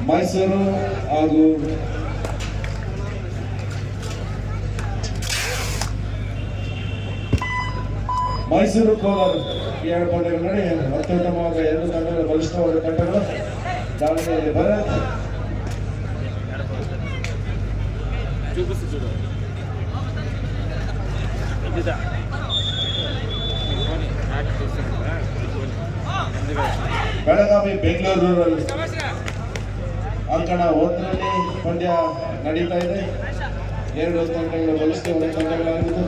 ಮೈಸೂರು ಹಾಗೂ ಮೈಸೂರು ಕೋಲಾರ ಈ ಎರಡು ಪಂದ್ಯಗಳು ನೋಡಿ ಅತ್ಯುತ್ತಮವಾದ ಎರಡು ತಂಡಗಳ ಬಲಿಷ್ಠವಾದ ತಂಡಗಳು ದಾವಣಗೆರೆ ಭರತ್ ಬೆಳಗಾವಿ ಬೆಂಗಳೂರು ರೂರಲ್ ಅಂಕಣ ಒಂದರಲ್ಲಿ ಪಂದ್ಯ ನಡೀತಾ ಇದೆ. ಎರಡು ತಂಡಗಳು ಬಲಿಷ್ಠವಾದ ತಂಡಗಳಾಗಿದ್ದು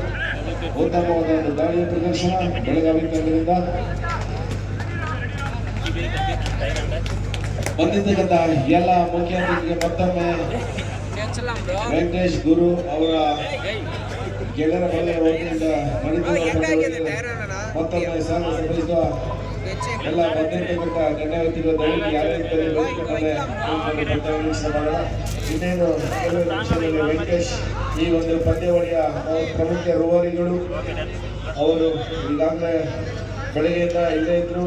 ಉತ್ತಮವಾದ ಒಂದು ದಾಳಿಯ ಪ್ರದರ್ಶನ ಬೆಳಗಾವಿ ತಂಡದಿಂದ. ಬಂದಿದ್ದಕ್ಕಂತ ಎಲ್ಲ ಮುಖ್ಯ ಅತಿಥಿಗೆ ಮತ್ತೊಮ್ಮೆ ವೆಂಕಟೇಶ್ ಗುರು ಅವರ ಗೆಳೆಯರ ಬಗೆಯ ವತಿಯಿಂದ ಮತ್ತೊಮ್ಮೆ ಸ್ವಾಗತ ಸಲ್ಲಿಸುವ ಎಲ್ಲ ಬಂದಿರತಕ್ಕಂಥ ಗಣ್ಯ ವ್ಯಕ್ತಿಗಳ ದಯವಿಟ್ಟು ಯಾರ್ಯಾರಿದ್ದಾರೆ ಇನ್ನೇನು ಕೆಲವು ನಿಮಿಷದಲ್ಲಿ ವೆಂಕಟೇಶ್ ಈ ಒಂದು ಪಂದ್ಯಾವಳಿಯ ಪ್ರಮುಖ ರೂವಾರಿಗಳು ಅವರು ಈಗಾಗಲೇ ಬೆಳಗ್ಗೆಯಿಂದ ಇಲ್ಲೇ ಇದ್ರು.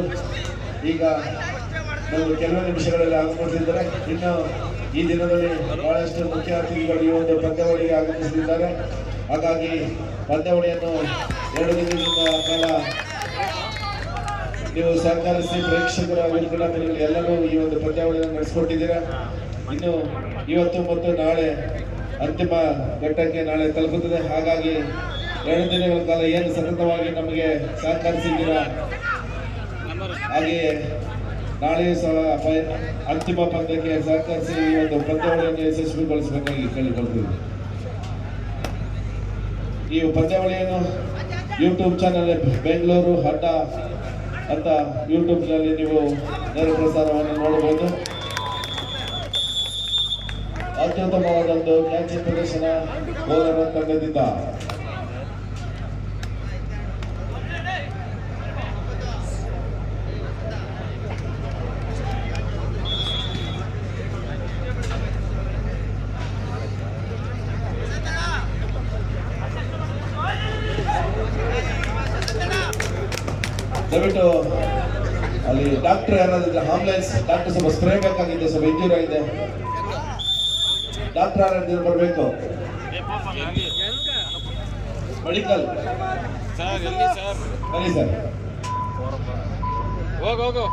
ಈಗ ನಾವು ಕೆಲವು ನಿಮಿಷಗಳಲ್ಲಿ ಆಗಮಿಸಿದ್ದಾರೆ. ಇನ್ನು ಈ ದಿನದಲ್ಲಿ ಬಹಳಷ್ಟು ಮುಖ್ಯ ಅತಿಥಿಗಳು ಈ ಒಂದು ಪಂದ್ಯಾವಳಿಗೆ ಆಗಮಿಸಲಿದ್ದಾರೆ. ಹಾಗಾಗಿ ಪಂದ್ಯಾವಳಿಯನ್ನು 2 ದಿನದಿಂದ ಕಾಲ ನೀವು ಸಹಕರಿಸಿ ಪ್ರೇಕ್ಷಕರಾಗಿ ಎಲ್ಲರೂ ಈ ಒಂದು ಪಂದ್ಯಾವಳಿಯನ್ನು ನಡೆಸಿಕೊಟ್ಟಿದ್ದೀರಾ. ಇನ್ನು ಇವತ್ತು ಮತ್ತು ನಾಳೆ ಅಂತಿಮ ಘಟ್ಟಕ್ಕೆ ನಾಳೆ ತಲುಪುತ್ತದೆ. ಹಾಗಾಗಿ 2 ದಿನಗಳ ಕಾಲ ಏನು ಸತತವಾಗಿ ನಮಗೆ ಸಹಕರಿಸಿದ್ದೀರಾ, ಹಾಗೆಯೇ ನಾಳೆಯೂ ಸಹ ಅಂತಿಮ ಪಂದ್ಯಕ್ಕೆ ಸಹಕರಿಸಿ ಈ ಒಂದು ಪಂದ್ಯಾವಳಿಯನ್ನು ಯಶಸ್ವಿಗೊಳಿಸಬೇಕಾಗಿ ಕೇಳಿಕೊಳ್ತೀವಿ. ಈ ಪಂದ್ಯಾವಳಿಯನ್ನು ಯೂಟ್ಯೂಬ್ ಚಾನಲ್ ಬೆಂಗಳೂರು ಅಡ್ಡ ಅಂತ ಯೂಟ್ಯೂಬ್ನಲ್ಲಿ ನೀವು ನೇರ ಪ್ರಸಾರವನ್ನು ನೋಡಬಹುದು. ಅತ್ಯುತ್ತಮವಾದೊಂದು ಕ್ಯಾಚಿಂಗ್ ಪ್ರದರ್ಶನ ಕೋಲಾರ ತಂಡದಿಂದ. ದಯವಿಟ್ಟು ಅಲ್ಲಿ ಡಾಕ್ಟರ್ ಯಾರಾದ್ರೆ ಆಂಬುಲೆನ್ಸ್ ಡಾಕ್ಟರ್ ಸ್ವಲ್ಪ ಸ್ಪ್ರೇ ಬೇಕಾಗಿದೆ, ಸ್ವಲ್ಪ ಇಂಜೂರಿ ಆಗಿದೆ. ಡಾಕ್ಟರ್ ಯಾರಾದ್ರೂ ಬರಬೇಕು. ಮೆಡಿಕಲ್ ಬನ್ನಿ ಸರ್. ಹೋಗು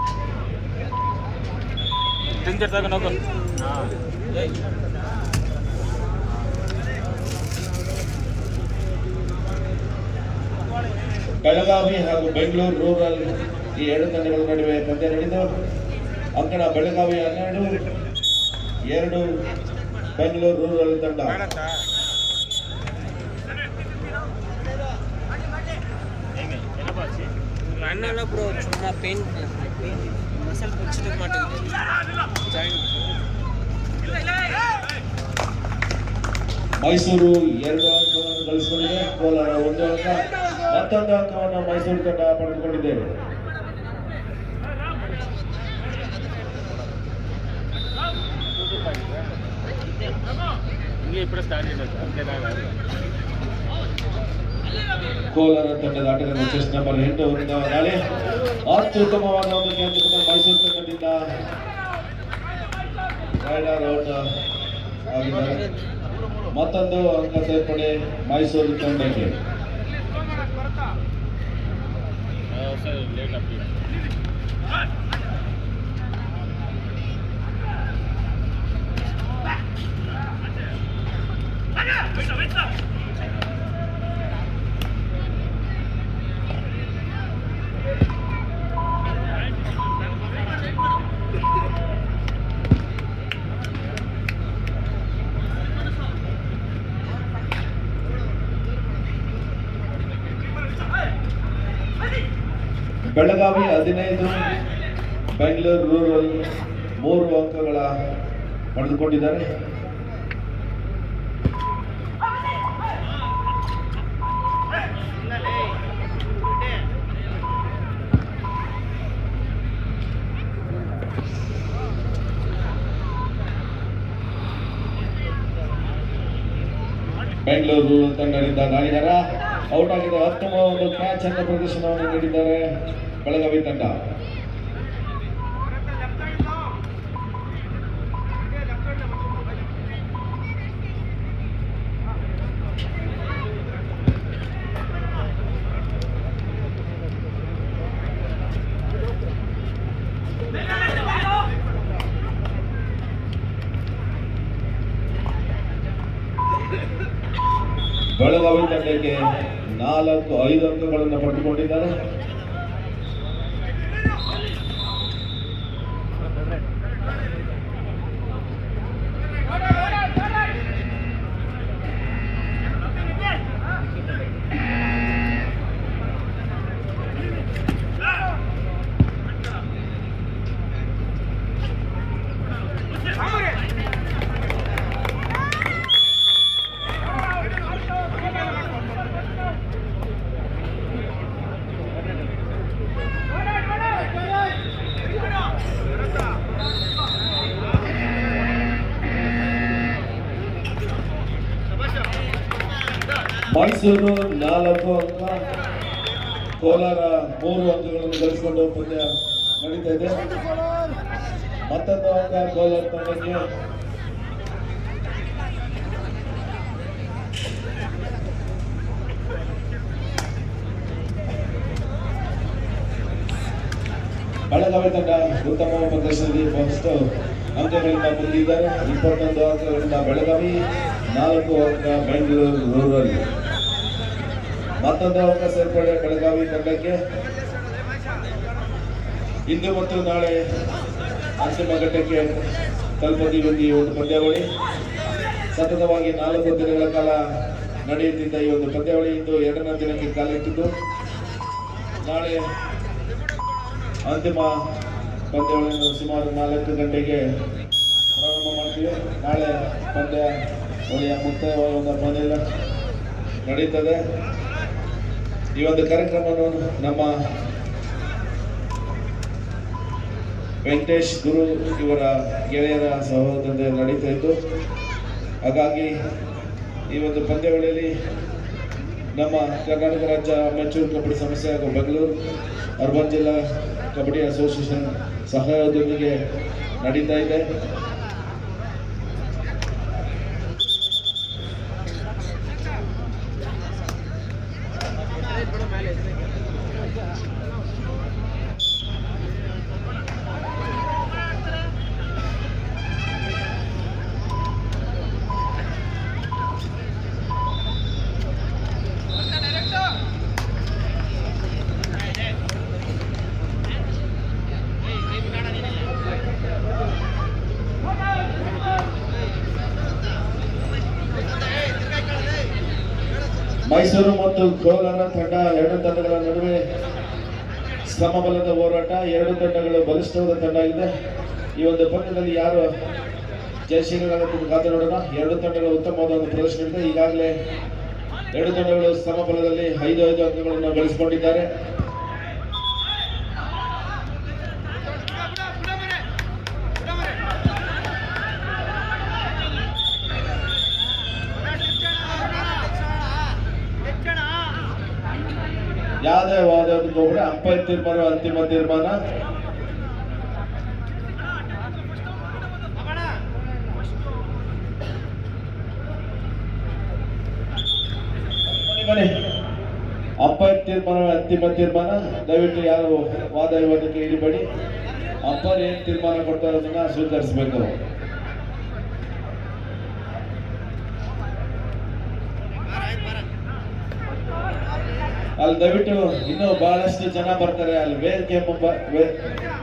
ಬೆಳಗಾವಿ ಹಾಗೂ ಬೆಂಗಳೂರು ರೂರಲ್ ಈ 2 ತಂಡಗಳ ನಡುವೆ ಪಂದ್ಯ ನಡೆದು ಅಂಕಣ ಬೆಳಗಾವಿ 12, 2 ಬೆಂಗಳೂರು ರೂರಲ್ ತಂಡ. ಮೈಸೂರು 2 ಅಂಕವನ್ನು ಗಳಿಸಿಕೊಂಡಿದೆ. ಕೋಲಾರ 1 ಅಂಕ, ಮತ್ತೊಂದು ಅಂಕವನ್ನು ಮೈಸೂರು ತಂಡ ಪಡೆದುಕೊಂಡಿದ್ದೇವೆ. ಕೋಲಾರ ತಂಡದ ಆಟಗಾರ ಚೆಸ್ ನಂಬರ್ 8 ನಾಳೆ ಅತ್ಯುತ್ತಮವಾದ ಒಂದು ಕ್ಯಾಚ್ ಮೈಸೂರು ತಂಡದಿಂದ ರೈಡರ್ ಔಟ್ ಆಗಿದ್ದಾರೆ. ಮತ್ತೊಂದು ಅಂಕ ಸೇರ್ಪಡೆ ಮೈಸೂರು ತಂಡಕ್ಕೆ. ಬೆಳಗಾವಿ 15, ಬೆಂಗಳೂರು ರೂರಲ್ 3 ಅಂಕಗಳ ಪಡೆದುಕೊಂಡಿದ್ದಾರೆ. ಬೆಂಗಳೂರು ತಂಡದಿಂದ ದಾಳಿಗಾರ ಔಟ್ ಆಗಿದೆ. ಉತ್ತಮ ಒಂದು ಕ್ಯಾಚ್ ಅನ್ನು ಪ್ರದರ್ಶನವನ್ನು ನೀಡಿದ್ದಾರೆ ಬೆಳಗಾವಿ ತಂಡ. ಬೆಳಗಾವಿ ತಂಡಕ್ಕೆ 5 ಅಂಕಗಳನ್ನು ಪಡೆದುಕೊಂಡಿದ್ದಾರೆ. ಮೈಸೂರು 4 ಅಂಕ, ಕೋಲಾರ 3 ಅಂಕಗಳನ್ನು ಗಳಿಸಿಕೊಂಡು ಪಂದ್ಯ ನಡೀತಾ ಇದೆ. ಮತ್ತೊಂದು ಅಂಕ ಕೋಲಾರ ತಂಡಕ್ಕೆ. ಬೆಳಗಾವಿ ತಂಡ ಉತ್ತಮ ಪ್ರದರ್ಶನದಲ್ಲಿ ಫಸ್ಟ್ ಅಂಕಗಳಿಂದ ಮುಂದಿದ್ದಾರೆ. 21 ಅಂಕಗಳಿಂದ ಬೆಳಗಾವಿ, 4 ಅಂಕ ಬೆಂಗಳೂರು ರೂರಲ್. ಮತ್ತೊಂದು ಅಂಕ ಸೇರ್ಪಡೆ ಬೆಳಗಾವಿ ತಂಡಕ್ಕೆ. ಇಂದು ಮತ್ತು ನಾಳೆ ಅಂತಿಮ ಘಟ್ಟಕ್ಕೆ ತಲುಪುತ್ತಿರುವ ಈ ಒಂದು ಪಂದ್ಯಾವಳಿ ಸತತವಾಗಿ 4 ದಿನಗಳ ಕಾಲ ನಡೆಯುತ್ತಿದ್ದ ಈ ಒಂದು ಪಂದ್ಯಾವಳಿ ಇಂದು 2ನೇ ದಿನಕ್ಕೆ ಕಾಲಿಟ್ಟಿದ್ದು, ನಾಳೆ ಅಂತಿಮ ಪಂದ್ಯಾವಳಿಯನ್ನು ಸುಮಾರು 4 ಗಂಟೆಗೆ ಪ್ರಾರಂಭ ಮಾಡ್ತೀವಿ. ನಾಳೆ ಪಂದ್ಯಾವಳಿಯ ಮುಕ್ತಾಯವಾದ ಮನೆಯಲ್ಲಿ ನಡೀತದೆ. ಈ ಒಂದು ಕಾರ್ಯಕ್ರಮವನ್ನು ನಮ್ಮ ವೆಂಕಟೇಶ್ ಗುರು ಇವರ ಗೆಳೆಯರ ಸಹೋದರದಿಂದ ನಡೀತಾ ಇತ್ತು. ಹಾಗಾಗಿ ಈ ಒಂದು ಪಂದ್ಯಾವಳಿಯಲ್ಲಿ ನಮ್ಮ ಕರ್ನಾಟಕ ರಾಜ್ಯ ಅಮೆಚೂರ್ ಕಬಡ್ಡಿ ಸಂಸ್ಥೆ ಹಾಗೂ ಬೆಂಗಳೂರು ಅರ್ಬನ್ ಜಿಲ್ಲಾ ಕಬಡ್ಡಿ ಅಸೋಸಿಯೇಷನ್ ಸಹಯೋಗದೊಂದಿಗೆ ನಡೀತಾ ಇದೆ. ಮೈಸೂರು ಮತ್ತು ಕೋಲಾರ ತಂಡ, 2 ತಂಡಗಳ ನಡುವೆ ಸಮಬಲದ ಹೋರಾಟ. 2 ತಂಡಗಳು ಬಲಿಷ್ಠವಾದ ತಂಡ ಆಗಿದೆ. ಈ ಒಂದು ಪಂದ್ಯದಲ್ಲಿ ಯಾರು ಜಯಶೀಲರಾಗುತ್ತದೆ ಕಾದು ನೋಡೋಣ. 2 ತಂಡಗಳು ಉತ್ತಮವಾದ ಒಂದು ಪ್ರದರ್ಶನ ಇದೆ. ಈಗಾಗಲೇ 2 ತಂಡಗಳು ಸಮಬಲದಲ್ಲಿ 5 ಅಂಕಗಳನ್ನು ಗಳಿಸಿಕೊಂಡಿದ್ದಾರೆ. ಯಾವುದೇ ವಾದಕ್ಕೆ ಹೋಗ್ರೆ ಅಂಪೈರ್ ತೀರ್ಮಾನ ಅಂತಿಮ ತೀರ್ಮಾನ. ಅಂಪೈರ್ ತೀರ್ಮಾನ ಅಂತಿಮ ತೀರ್ಮಾನ. ದಯವಿಟ್ಟು ಯಾರು ವಾದ ವಿವಾದಕ್ಕೆ ಇಳಿಬೇಡಿ. ಅಂಪೈರ್ ಏನ್ ತೀರ್ಮಾನ ಕೊಡ್ತಾ ಇರೋದನ್ನ ಸ್ವೀಕರಿಸಬೇಕು. ಅಲ್ಲಿ ದಯವಿಟ್ಟು ಇನ್ನೂ ಬಹಳಷ್ಟು ಜನ ಬರ್ತಾರೆ. ಅಲ್ಲಿ ವೇದಿಕೆ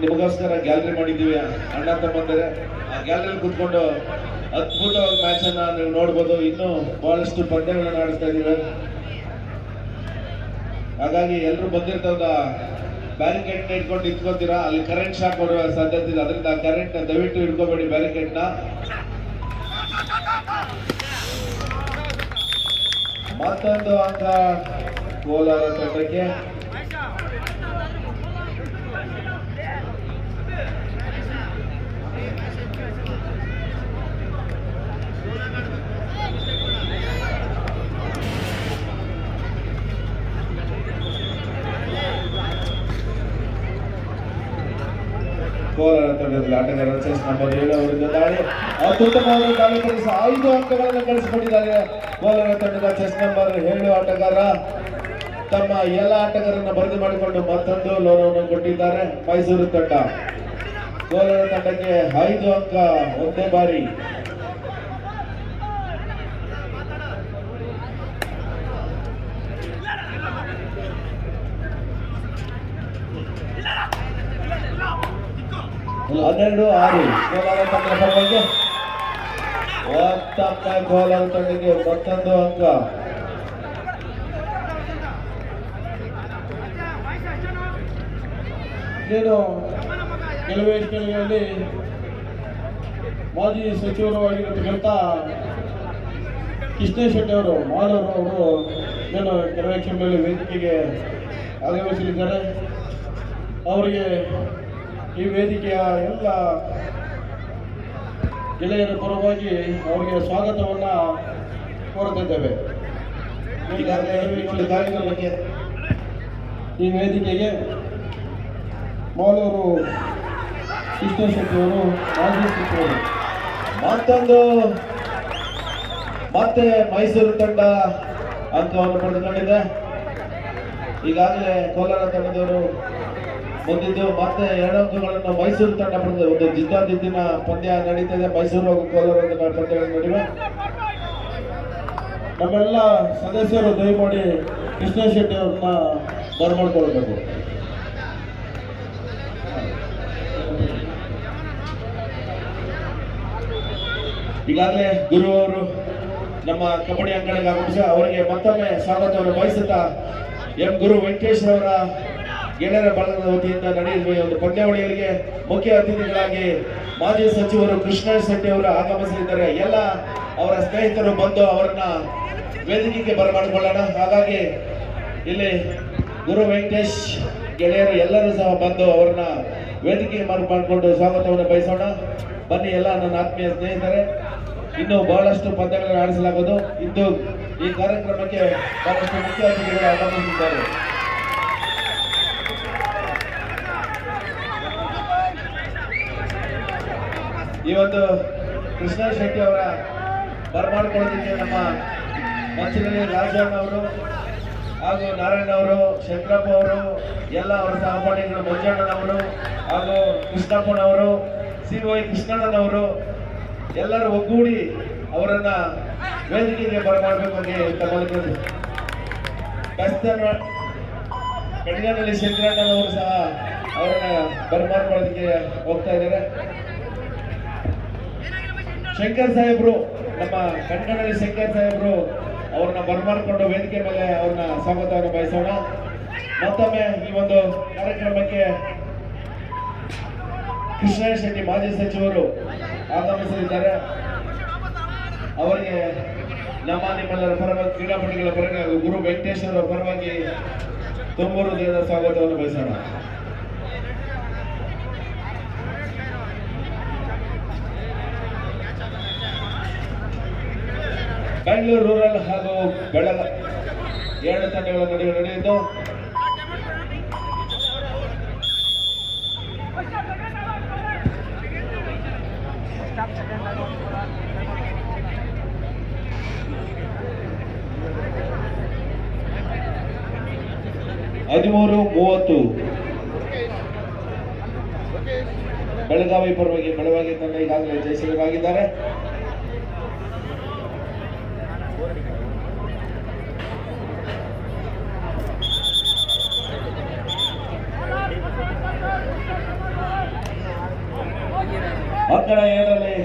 ನಿಮಗೋಸ್ಕರ ಗ್ಯಾಲರಿ ಮಾಡಿದ್ದೀವಿ ಅಣ್ಣ ತಮ್ಮಂದರೆ. ಆ ಗ್ಯಾಲರಿಯಲ್ಲಿ ಕೂತ್ಕೊಂಡು ಅದ್ಭುತವಾಗಿ ಮ್ಯಾಚ್ ಅನ್ನ ನೀವು ನೋಡ್ಬೋದು. ಇನ್ನೂ ಬಹಳಷ್ಟು ಪಂದ್ಯಗಳನ್ನ ಆಡಿಸ್ತಾ ಇದೀವಿ. ಹಾಗಾಗಿ ಎಲ್ಲರೂ ಬಂದಿರ್ತದ ಬ್ಯಾರಿಕೇಡ್ ಇಟ್ಕೊಂಡು ನಿಂತ್ಕೊತೀರಾ. ಅಲ್ಲಿ ಕರೆಂಟ್ ಶಾಕ್ ಕೊಡುವ ಸಾಧ್ಯತೆ ಇದೆ. ಅದರಿಂದ ಕರೆಂಟ್ ದಯವಿಟ್ಟು ಇಟ್ಕೋಬೇಡಿ ಬ್ಯಾರಿಕೇಡ್ ನ. ಮತ್ತೊಂದು ಅಂಕ ಕೋಲಾರ ತಂಡಕ್ಕೆ. ಕೋಲಾರ ತಂಡದಲ್ಲಿ ಆಟಗಾರ ಚೆಸ್ ನಂಬರ್ 7 ಅವರಿಂದ ದಾಳಿ. ಅತ್ಯುತ್ತಮವಾದ ದಾಳಿ ಕಳಿಸಿ 5 ಅಂಕಗಳನ್ನು ಗಳಿಸಿಕೊಂಡಿದ್ದಾರೆ. ಕೋಲಾರ ತಂಡದ ಚೆಸ್ ನಂಬರ್ 7 ಆಟಗಾರ ತಮ್ಮ ಎಲ್ಲ ಆಟಗಾರರನ್ನ ವರದಿ ಮಾಡಿಕೊಂಡು ಮತ್ತೊಂದು ಲೋನವನ್ನು ಕೊಟ್ಟಿದ್ದಾರೆ. ಮೈಸೂರು ತಂಡ ಕೋಲಾರ ತಂಡಕ್ಕೆ 5 ಅಂಕ ಒಂದೇ ಬಾರಿ. 12-6 ಕೋಲಾರ ತಂಡ ಪರವಾಗಿ ಮತ್ತೊಮ್ಮೆ ಕೋಲಾರ ತಂಡಕ್ಕೆ ಮತ್ತೊಂದು ಅಂಕ. ಏನು ಕೆಲವೇ ಕೆಲವೆಯಲ್ಲಿ ಮಾಜಿ ಸಚಿವರು ಆಗಿರತಕ್ಕಂಥ ಕೃಷ್ಣ ಶೆಟ್ಟಿ ಅವರು ಮಾಲೂರು ಅವರು ಏನು ಕೆಲವೇ ಕ್ಷಣದಲ್ಲಿ ವೇದಿಕೆಗೆ ಆಗಮಿಸಲಿದ್ದಾರೆ. ಅವರಿಗೆ ಈ ವೇದಿಕೆಯ ಎಲ್ಲ ಗೆಳೆಯರ ಪರವಾಗಿ ಅವರಿಗೆ ಸ್ವಾಗತವನ್ನು ಕೋರುತ್ತಿದ್ದೇವೆ. ಕಾರ್ಯಕ್ರಮಕ್ಕೆ ಈ ವೇದಿಕೆಗೆ ಮಾಲೂರು ಕೃಷ್ಣ ಶೆಟ್ಟಿ ಅವರು ಮಾಜಿ ಸಚಿವರು. ಮತ್ತೆ ಮೈಸೂರು ತಂಡ ಅಂಕವನ್ನು ಪಡೆದುಕೊಂಡಿದೆ. ಈಗಾಗಲೇ ಕೋಲಾರ ತಂಡದವರು ಬಂದಿದ್ದು ಮತ್ತೆ 2 ಅಂಕಗಳನ್ನು ಮೈಸೂರು ತಂಡ ಪಡೆದಿದೆ. ಒಂದು ಜಿದ್ದಾಜಿದ್ದಿನ ಪಂದ್ಯ ನಡೀತಿದೆ. ಮೈಸೂರು ಹಾಗೂ ಕೋಲಾರ ಪಂದ್ಯಗಳು ನಡುವೆ ನಮ್ಮೆಲ್ಲ ಸದಸ್ಯರು ದಯಮಾಡಿ ಕೃಷ್ಣ ಶೆಟ್ಟಿ ಅವ್ರನ್ನ ಬರಮಾಡ್ಕೊಳ್ಬೇಕು. ಈಗಾಗಲೇ ಗುರು ಅವರು ನಮ್ಮ ಕಬಡ್ಡಿ ಅಂಗಡಿಗೆ ಆಗಮಿಸಿ ಅವರಿಗೆ ಮತ್ತೊಮ್ಮೆ ಸ್ವಾಗತವನ್ನು ಬಯಸುತ್ತಾ ಎಂ ಗುರು ವೆಂಕಟೇಶ್ ಅವರ ಗೆಳೆಯರ ಬಳಗದ ವತಿಯಿಂದ ನಡೆಯುವ ಒಂದು ಪಂದ್ಯಾವಳಿಗಳಿಗೆ ಮುಖ್ಯ ಅತಿಥಿಗಳಾಗಿ ಮಾಜಿ ಸಚಿವರು ಕೃಷ್ಣ ಶೆಟ್ಟಿ ಅವರು ಆಗಮಿಸಲಿದ್ದಾರೆ. ಎಲ್ಲ ಅವರ ಸ್ನೇಹಿತರು ಬಂದು ಅವರನ್ನ ವೇದಿಕೆಗೆ ಬರಮಾಡಿಕೊಳ್ಳೋಣ. ಹಾಗಾಗಿ ಇಲ್ಲಿ ಗುರು ವೆಂಕಟೇಶ್ ಗೆಳೆಯರು ಎಲ್ಲರೂ ಸಹ ಬಂದು ಅವರನ್ನ ವೇದಿಕೆಗೆ ಮಾಡಿಕೊಂಡು ಸ್ವಾಗತವನ್ನು ಬಯಸೋಣ. ಬನ್ನಿ ಎಲ್ಲ ನನ್ನ ಆತ್ಮೀಯ ಸ್ನೇಹಿತರೆ, ಇನ್ನು ಬಹಳಷ್ಟು ಪಂದ್ಯಗಳನ್ನು ಆಡಿಸಲಾಗುವುದು. ಇಂದು ಈ ಕಾರ್ಯಕ್ರಮಕ್ಕೆ ಬಹಳಷ್ಟು ಮುಖ್ಯ ಅತಿಥಿಗಳು ಆಗಮಿಸಿದ್ದಾರೆ. ಈ ಒಂದು ಕೃಷ್ಣ ಶೆಟ್ಟಿ ಅವರ ಬರಮಾಡಿಕೊಳ್ಳೋದಕ್ಕೆ ನಮ್ಮ ಮಂಚಿನಲ್ಲಿ ರಾಜಣ್ಣ ಅವರು ಹಾಗೂ ನಾರಾಯಣ ಅವರು, ಶಂಕರಪ್ಪ ಅವರು, ಎಲ್ಲ ಅವರ ಸಹಪಾಠಿಗಳು ಮಂಜಣ್ಣನವರು ಹಾಗೂ ಕೃಷ್ಣಪ್ಪನವರು, CY ಕೃಷ್ಣಣ್ಣನವರು ಎಲ್ಲರೂ ಒಗ್ಗೂಡಿ ಅವರನ್ನ ವೇದಿಕೆಗೆ ಬರಮಾಡಬೇಕಾಗಿ ತಮ್ಮಲ್ಲಿ ಕಡಿಗಾನಲ್ಲಿ ಶಂಕರಣ್ಣನವರು ಸಹ ಅವರನ್ನ ಬರಮಾಡ್ಕೊಳ್ಳೋದಕ್ಕೆ ಹೋಗ್ತಾ ಇದ್ದಾರೆ. ಶಂಕರ್ ಸಾಹೇಬ್ರು, ನಮ್ಮ ಕಣ್ಕಣಲ್ಲಿ ಶಂಕರ್ ಸಾಹೇಬ್ರು ಅವ್ರನ್ನ ಬರಮಾಡಿಕೊಂಡು ವೇದಿಕೆ ಮೇಲೆ ಅವ್ರನ್ನ ಸ್ವಾಗತವನ್ನು ಬಯಸೋಣ. ಮತ್ತೊಮ್ಮೆ ಈ ಒಂದು ಕಾರ್ಯಕ್ರಮಕ್ಕೆ ಕೃಷ್ಣ ಶೆಟ್ಟಿ ಮಾಜಿ ಸಚಿವರು ಆಗಮಿಸಲಿದ್ದಾರೆ. ಅವರಿಗೆ ನಿಮ್ಮೆಲ್ಲರ ಪರವಾಗಿ ಕ್ರೀಡಾಪಟುಗಳ ಪರವಾಗಿ ಗುರು ವೆಂಕಟೇಶ್ವರ ಪರವಾಗಿ ತುಂಬ ಹೃದಯದ ಸ್ವಾಗತವನ್ನು ಬಯಸೋಣ. ಬೆಂಗಳೂರು ರೂರಲ್ ಹಾಗೂ ಬೆಳಗ 2 ತಂಡಗಳ ನಡುವೆ ನಡೆಯಿತು. (13:30) ಬೆಳಗಾವಿ ಪರವಾಗಿ ಬೆಳಗಾವಿ ತಂಡ ಈಗಾಗಲೇ ಜಯಶೀಲರಾಗಿದ್ದಾರೆ. ಅಂಕಣ 7ರಲ್ಲಿ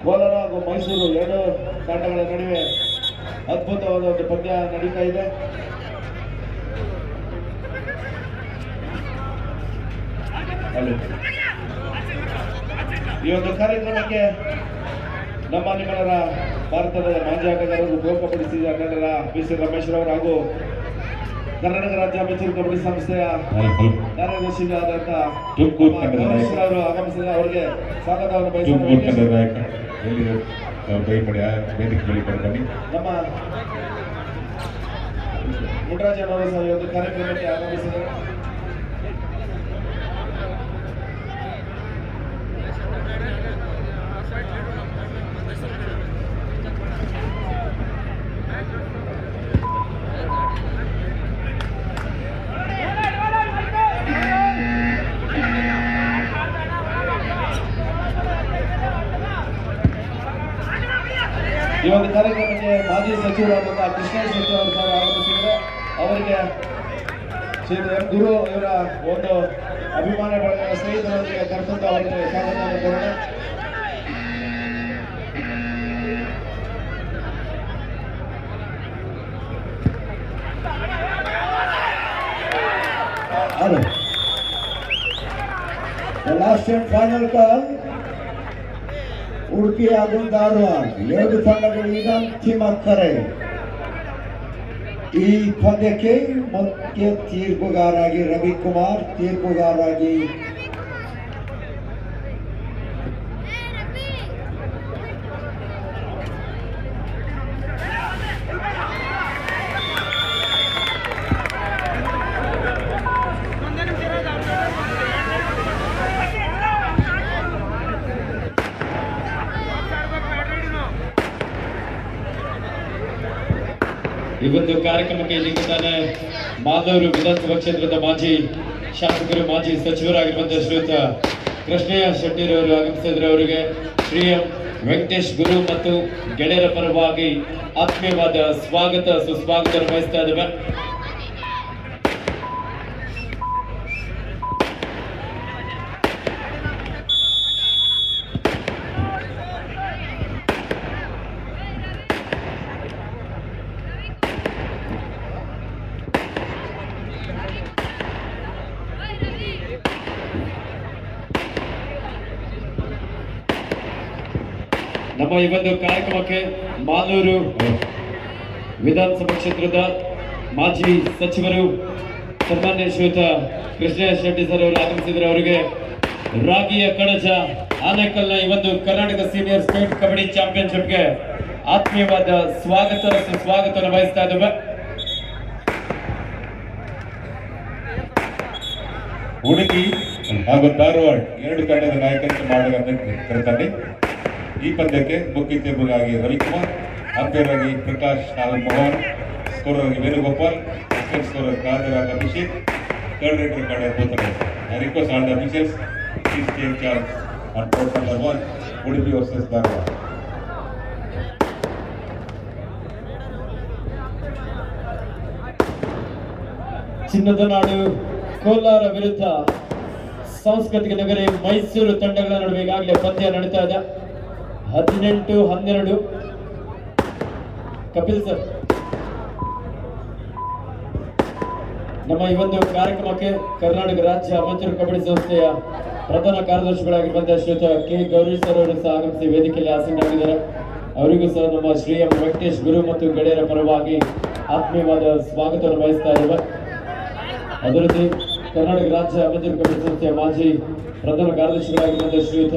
ಕೋಲಾರ ಹಾಗೂ ಮೈಸೂರು 2 ತಂಡಗಳ ನಡುವೆ ಅದ್ಭುತವಾದ ಒಂದು ಪಂದ್ಯ ನಡೀತಾ ಇದೆ. ಈ ಒಂದು ಕಾರ್ಯಕ್ರಮಕ್ಕೆ ನಿಮ್ಮೆಲ್ಲರ ಭಾರತದ ಮಾಜಿ ಆಟಗಾರರು, ಪ್ರೊ ಕಬಡ್ಡಿ ಆಟಗಾರ PC ರಮೇಶ್ ರವರು ಹಾಗೂ ಕರ್ನಾಟಕ ರಾಜ್ಯ ಮೈಸೂರು ಕಬಡ್ಡಿ ಸಂಸ್ಥೆಯ ಕಾರ್ಯದರ್ಶಿಯಾದಂಥ ಅವರು ಆಗಮಿಸಿದ ಅವರಿಗೆ ಸ್ವಾಗತವನ್ನು ಬಯಸುತ್ತಾರೆ. ನಮ್ಮ ಮುಟರಾಜನವರು ಸಹ ಈ ಒಂದು ಕಾರ್ಯಕ್ರಮಕ್ಕೆ ಆಗಮಿಸಿದರು. ಈ ಒಂದು ಕಾರ್ಯಕ್ರಮಕ್ಕೆ ಮಾಜಿ ಸಚಿವರಾದಂತಹ ಕೃಷ್ಣ ಶೆಟ್ಟಿ ಅವರು ಸಹ ಆಗಮಿಸಿದ್ದಾರೆ. ಅವರಿಗೆ ಶ್ರೀ ಎಂ ಗುರು ಇವರ ಒಂದು ಅಭಿಮಾನ ಬಳಗದ ಸ್ನೇಹಿತರೊಂದಿಗೆ ಕರೆತಂದು ಅವರಿಗೆ ಸ್ವಾಗತವನ್ನು ಕೋರೋಣ. The last and final call. Udupi ಹಾಗೂ ಧಾರವಾಡ ಎರಡು ತಂಡಗಳು ಈಗ ಅಂತಿಮ ಕರೆ. ಈ ಪಂದ್ಯಕ್ಕೆ ಮುಖ್ಯ ತೀರ್ಪುಗಾರಾಗಿ ರವಿಕುಮಾರ್, ತೀರ್ಪುಗಾರಾಗಿ ಈ ಒಂದು ಕಾರ್ಯಕ್ರಮಕ್ಕೆ ಇಲ್ಲಿಗೆ ಮಾದೂರು ವಿಧಾನಸಭಾ ಕ್ಷೇತ್ರದ ಮಾಜಿ ಶಾಸಕರು, ಮಾಜಿ ಸಚಿವರಾಗಿರುವಂತಹ ಶ್ರೀಯುತ ಕೃಷ್ಣಯ್ಯ ಶೆಟ್ಟಿರವರು ಆಗಮಿಸಿದ್ರೆ ಅವರಿಗೆ ಶ್ರೀ ಎಂ ವೆಂಕಟೇಶ್ ಗುರು ಮತ್ತು ಗೆಳೆಯರ ಪರವಾಗಿ ಆತ್ಮೀಯವಾದ ಸ್ವಾಗತ ಸುಸ್ವಾಗತ ಬಯಸ್ತಾ ಇದ್ದೇವೆ. ನಮ್ಮ ಈ ಒಂದು ಕಾರ್ಯಕ್ರಮಕ್ಕೆ ಮಾಲೂರು ವಿಧಾನಸಭಾ ಕ್ಷೇತ್ರದ ಮಾಜಿ ಸಚಿವರು ಸನ್ಮಾನ್ಯ ಶ್ರೀಯುತ ಕೃಷ್ಣಯ್ಯ ಶೆಟ್ಟಿ ಸರ್ ಅವರು ಆಗಮಿಸಿದರೆ ಅವರಿಗೆ ರಾಗಿಯ ಕಣಜ ಆನೇಕಲ್ನ ಈ ಒಂದು ಕರ್ನಾಟಕ ಸೀನಿಯರ್ ಸ್ಟೇಟ್ ಕಬಡ್ಡಿ ಚಾಂಪಿಯನ್ಶಿಪ್ಗೆ ಆತ್ಮೀಯವಾದ ಸ್ವಾಗತ ಸುಸ್ವಾಗತವನ್ನು ಬಯಸ್ತಾ ಇದ್ದೇವೆ. ಉಡುಪಿ ಹಾಗೂ ಧಾರವಾಡ ಎರಡು ತಂಡದ ನಾಯಕತ್ವ ಮಾಡುವುದನ್ನು ಕರೆತಂಡಿ ಈ ಪಂದ್ಯಕ್ಕೆ ಮುಖ್ಯ ತೀರ್ಪುಗಾಗಿ ರವಿಕುಮಾರ್, ಅಂಪೈರ್ ಆಗಿ ಪ್ರಕಾಶ್ ಮೋಹನ್, ಸ್ಕೋರರ್ ಆಗಿ Venugopal, assistant scorer Kadaraj Abhishek, third ರೇಟರ್ ಕಾರ್ಡ್ ಬೋತನೆ. I request all the officials please take charge on court number 1, Udupi versus Dharwad. ಚಿನ್ನದ ನಾಡು ಕೋಲಾರ ವಿರುದ್ಧ ಸಾಂಸ್ಕೃತಿಕ ನಗರಿ ಮೈಸೂರು ತಂಡಗಳ ನಡುವೆ ಈಗಾಗಲೇ ಪಂದ್ಯ ನಡೀತಾ ಇದೆ. 18-12 ಕಪಿಲ್ ಸರ್, ನಮ್ಮ ಈ ಒಂದು ಕಾರ್ಯಕ್ರಮಕ್ಕೆ ಕರ್ನಾಟಕ ರಾಜ್ಯ ಅಮಚೂರು ಕಬಡ್ಡಿ ಸಂಸ್ಥೆಯ ಪ್ರಧಾನ ಕಾರ್ಯದರ್ಶಿಗಳಾಗಿರುವಂತಹ ಶ್ರೀಯುತ ಕೆ ಗೌರಿ ಸರ್ ಅವರು ಸಹ ಆಗಮಿಸಿ ವೇದಿಕೆಯಲ್ಲಿ ಆಸೀನರಾಗಿದ್ದಾರೆ. ಅವರಿಗೂ ಸಹ ನಮ್ಮ ಶ್ರೀ ಎಂ ವೆಂಕಟೇಶ್ ಗುರು ಮತ್ತು ಗೆಳೆಯರ ಪರವಾಗಿ ಆತ್ಮೀಯವಾದ ಸ್ವಾಗತವನ್ನು ಬಯಸ್ತಾ ಇದ್ದೇವೆ. ಅದೇ ರೀತಿ ಕರ್ನಾಟಕ ರಾಜ್ಯ ಅಮಚೂರು ಕಬಡ್ಡಿ ಸಂಸ್ಥೆಯ ಮಾಜಿ ಪ್ರಧಾನ ಕಾರ್ಯದರ್ಶಿಗಳಾಗಿರುವಂತಹ ಶ್ರೀಯುತ